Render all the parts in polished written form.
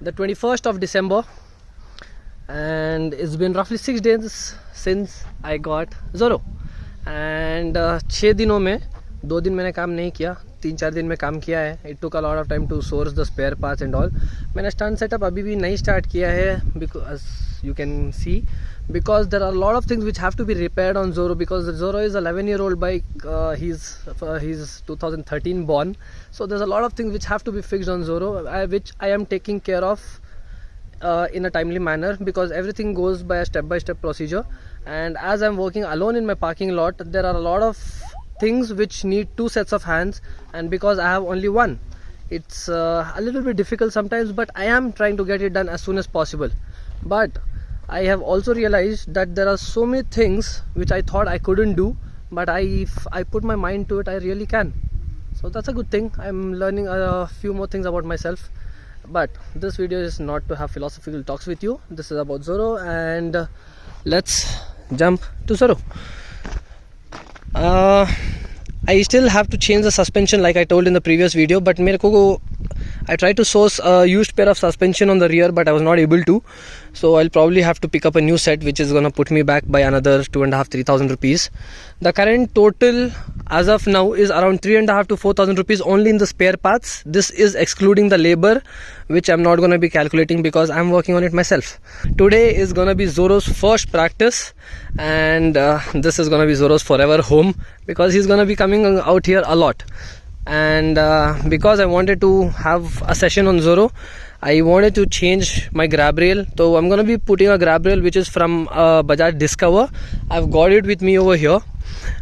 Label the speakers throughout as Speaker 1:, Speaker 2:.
Speaker 1: the 21st of December, and it's been roughly 6 days since I got Zoro. And 6 दिनों में 2 दिन मैंने काम नहीं किया, 3-4 दिन में काम किया है. It took a lot of time to source the spare parts and all. मैंने stunt setup अभी भी नहीं start किया है, because you can see, because there are a lot of things which have to be repaired on Zoro, because Zoro is a 11-year-old bike. He's 2013 born, so there's a lot of things which have to be fixed on Zoro, which I am taking care of in a timely manner, because everything goes by a step-by-step procedure. And as I'm working alone in my parking lot, there are a lot of things which need 2 sets of hands, and because I have only one, it's a little bit difficult sometimes, but I am trying to get it done as soon as possible. But I have also realized that there are so many things which I thought I couldn't do, but if I put my mind to it, I really can. So that's a good thing. I'm learning a few more things about myself. But this video is not to have philosophical talks with you. This is about Zoro, and let's jump to Zoro. I still have to change the suspension like I told in the previous video, but I tried to source a used pair of suspension on the rear, but I was not able to. So I'll probably have to pick up a new set, which is gonna put me back by another 2,500-3,000 rupees. The current total as of now is around 3,500 to 4,000 rupees only in the spare parts. This is excluding the labor, which I'm not gonna be calculating because I'm working on it myself. Today is gonna be Zoro's first practice, and this is gonna be Zoro's forever home, because he's gonna be coming out here a lot. And because I wanted to have a session on Zoro, I wanted to change my grab rail. So I'm gonna be putting a grab rail which is from Bajaj Discover. I've got it with me over here.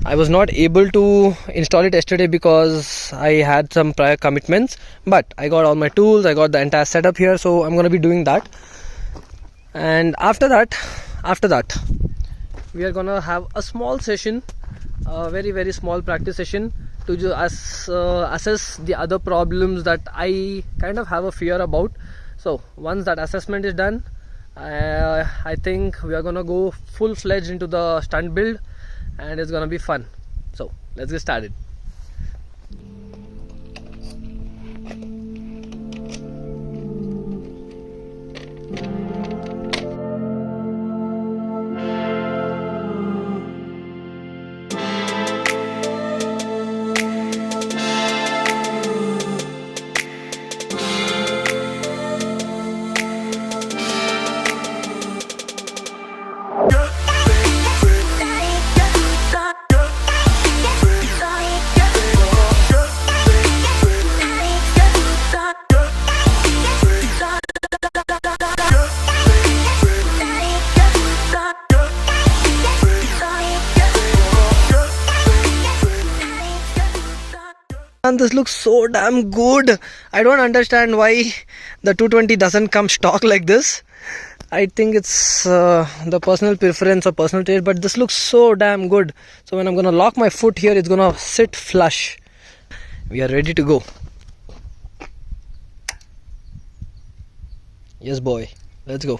Speaker 1: I was not able to install it yesterday because I had some prior commitments, but I got all my tools, I got the entire setup here, so I'm gonna be doing that. And after that we are gonna have a small session, a very small practice session, to just assess the other problems that I kind of have a fear about. So once that assessment is done, I think we are gonna go full-fledged into the stunt build, and it's gonna be fun. So let's get started. And this looks so damn good. I don't understand why the 220 doesn't come stock like this. I think it's the personal preference or personal taste, but this looks so damn good. So when I'm gonna lock my foot here, it's gonna sit flush. We are ready to go. Yes boy, let's go.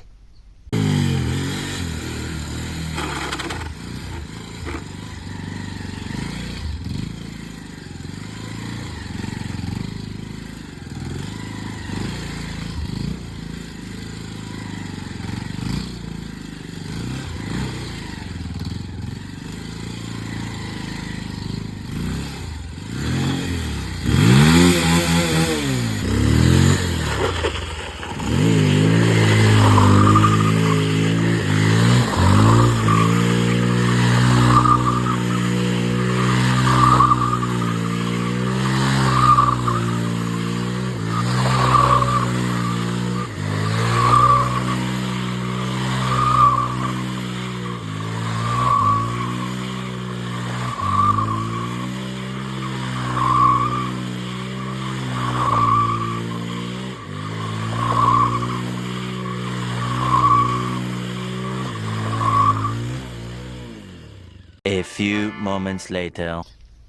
Speaker 2: A few moments later.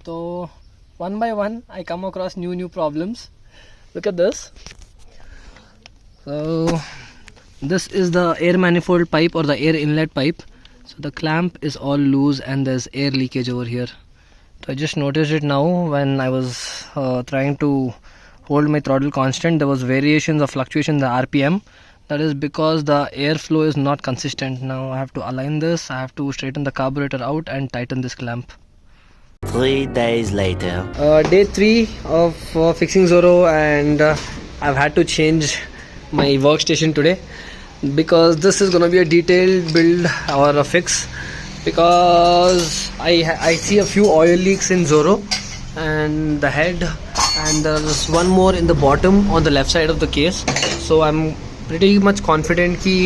Speaker 1: So one by one I come across new problems. Look at this. So this is the air manifold pipe or the air inlet pipe. So the clamp is all loose and there's air leakage over here. So I just noticed it now when I was trying to hold my throttle constant. There was variations of fluctuation in the RPM. That is because the airflow is not consistent. Now I have to align this, I have to straighten the carburetor out and tighten this clamp.
Speaker 2: 3 days later.
Speaker 1: Day 3 of fixing Zoro, and I've had to change my workstation today because this is gonna be a detailed build or a fix, because I see a few oil leaks in Zoro and the head, and there's one more in the bottom on the left side of the case. So I'm pretty much confident ki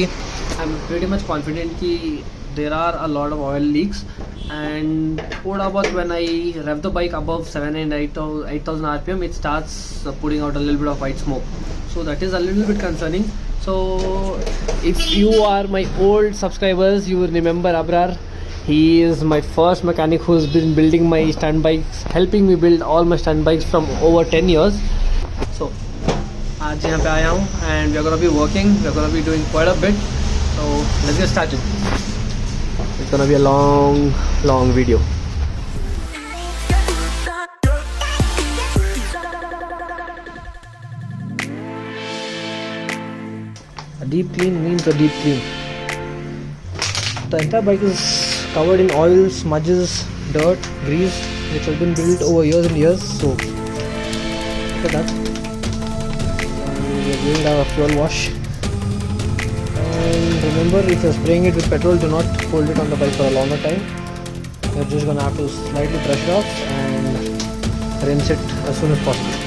Speaker 1: there are a lot of oil leaks, and about when I rev the bike above 7 and 8,000 RPM, it starts putting out a little bit of white smoke. So that is a little bit concerning. So if you are my old subscribers, you will remember Abrar. He is my first mechanic who's been building my stunt bikes, helping me build all my stunt bikes from over 10 years. So आज यहाँ पे आया हूँ, and we are gonna be working. We are gonna be doing quite a bit. So let's get started. It's gonna be a long video. A deep clean means a deep clean. The entire bike is covered in oil, smudges, dirt, grease, which has been built over years and years. So look at that. We are doing a fuel wash. And remember, if you're spraying it with petrol, do not hold it on the bike for a longer time. You're just gonna have to slightly brush it off and rinse it as soon as possible.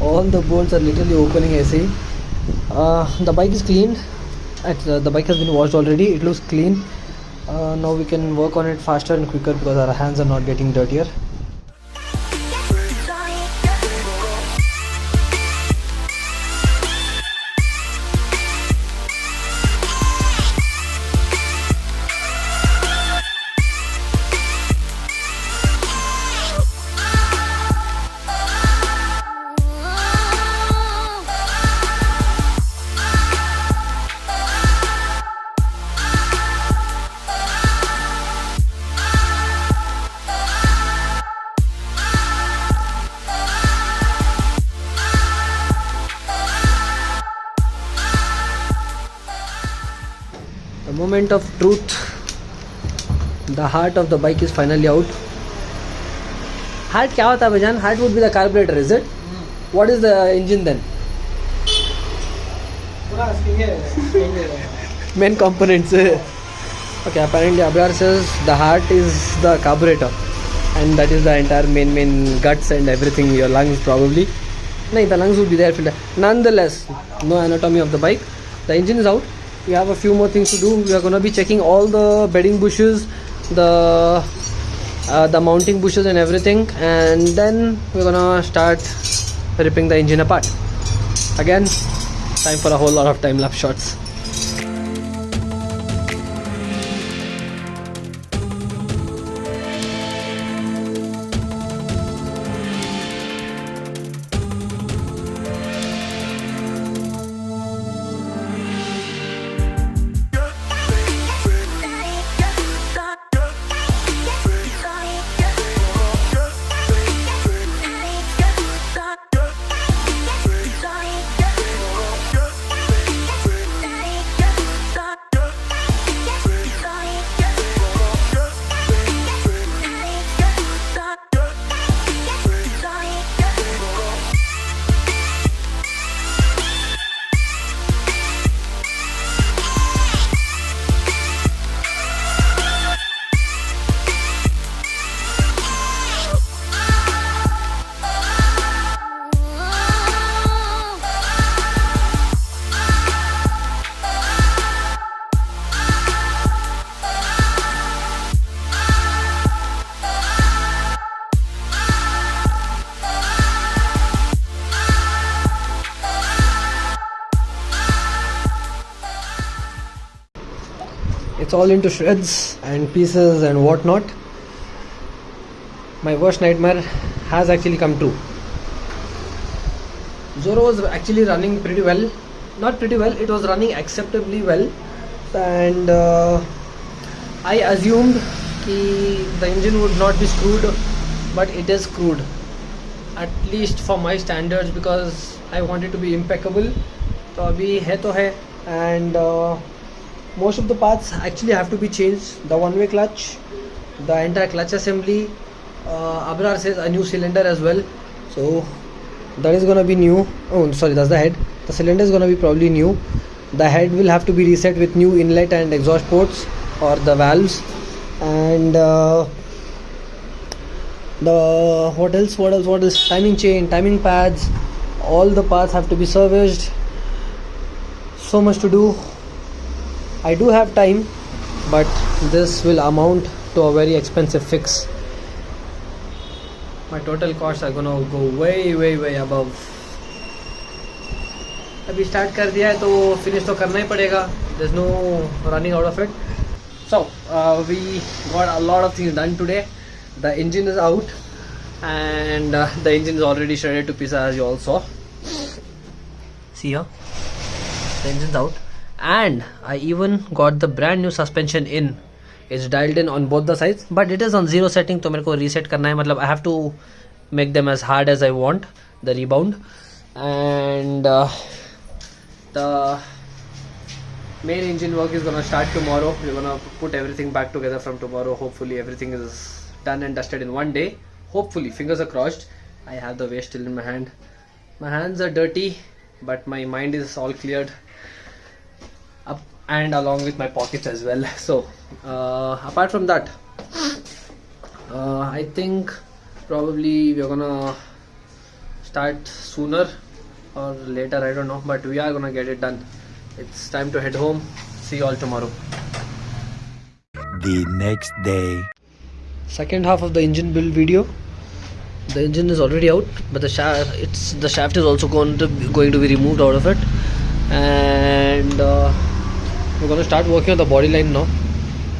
Speaker 1: All the bolts are literally opening ऐसे ही. The bike is cleaned. The bike has been washed already. It looks clean. Now we can work on it faster and quicker because our hands are not getting dirtier. The moment of truth. The heart of the bike is finally out. Heart क्या होता है भाईजान? Heart would be the carburetor, is it? What is the engine then? Main components. Okay, apparently Abrar says the heart is the carburetor, and that is the entire main guts and everything. Your lungs probably. No, the lungs would be there. Nonetheless, no anatomy of the bike. The engine is out. We have a few more things to do. We are going to be checking all the bedding bushes, the mounting bushes and everything, and then we're going to start ripping the engine apart. Again, time for a whole lot of time-lapse shots. it's all into shreds and pieces and whatnot. My worst nightmare has actually come true. Zoro was actually running pretty well. Not pretty well, it was running acceptably well. And I assumed the engine would not be screwed, but it is screwed. At least for my standards, because I want it to be impeccable. So abhi hai to hai. And most of the parts actually have to be changed. The one-way clutch, the entire clutch assembly. Abrar says a new cylinder as well, so that is gonna be new. Oh sorry, that's the head. The cylinder is gonna be probably new. The head will have to be reset with new inlet and exhaust ports, or the valves. And the what else, timing chain, timing pads, all the parts have to be serviced. So much to do. I do have time, but this will amount to a very expensive fix. My total costs are gonna go way above. अभी start कर दिया है तो finish तो करना ही पड़ेगा. There's no running out of it. So we got a lot of things done today. The engine is out, and the engine is already shredded to pieces, as you all saw. See here, the engine's out, and I even got the brand new suspension in. It's dialed in on both the sides, but it is on 0 setting, तो मेरे को reset करना है. मतलब I have to make them as hard as I want, the rebound. And the main engine work is gonna start tomorrow. We're gonna put everything back together from tomorrow. Hopefully everything is done and dusted in one day. Hopefully, fingers are crossed. I have the waste still in my hand. My hands are dirty, but my mind is all cleared up, and along with my pockets as well. So apart from that, I think probably we're gonna start sooner or later, I don't know, but we are gonna get it done. It's time to head home. See you all tomorrow.
Speaker 2: The next day.
Speaker 1: Second half of the engine build video. The engine is already out, but the shaft is also going to be removed out of it. And we're going to start working on the body line now.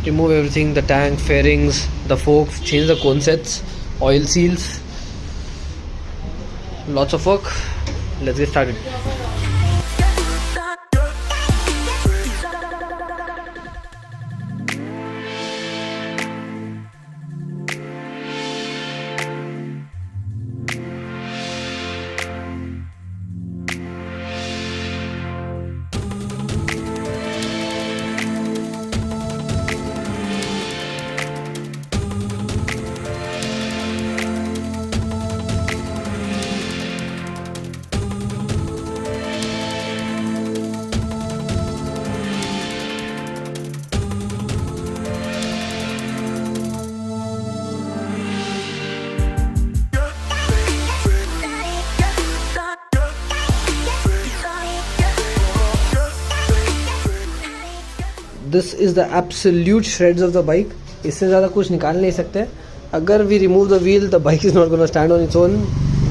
Speaker 1: Remove everything, the tank, fairings, the forks, change the cone sets, oil seals. Lots of work. Let's get started. This is the absolute shreds of the bike. इससे ज़्यादा कुछ निकाल नहीं सकते. अगर we remove the wheel, the bike is not going to stand on its own.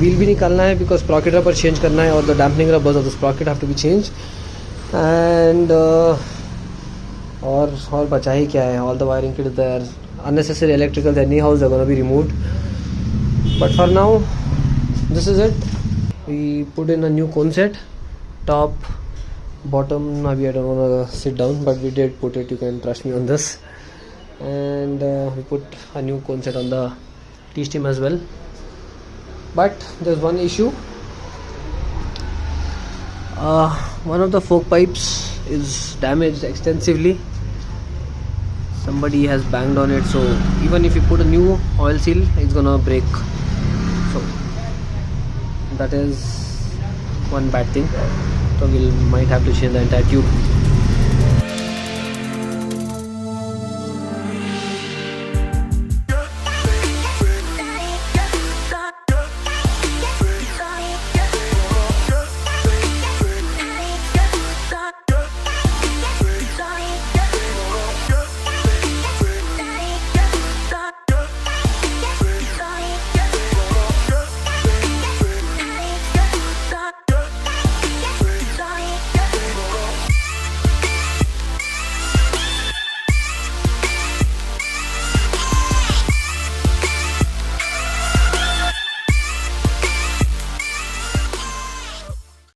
Speaker 1: Wheel भी निकालना है because sprocket rubber change करना है, और the dampening rubbers of the sprocket have to be changed. And और बचा ही क्या है? All the wiring kit is there. Unnecessary electrical anyhow are going to be removed. But for now, this is it. We put in a new cone set, top, bottom. Maybe I don't want to sit down, but we did put it. You can trust me on this. And we put a new cone set on the T-stem as well. But there's one issue. One of the fork pipes is damaged extensively. Somebody has banged on it, so even if you put a new oil seal, it's gonna break. So that is one bad thing. So we might have to change the entire tube.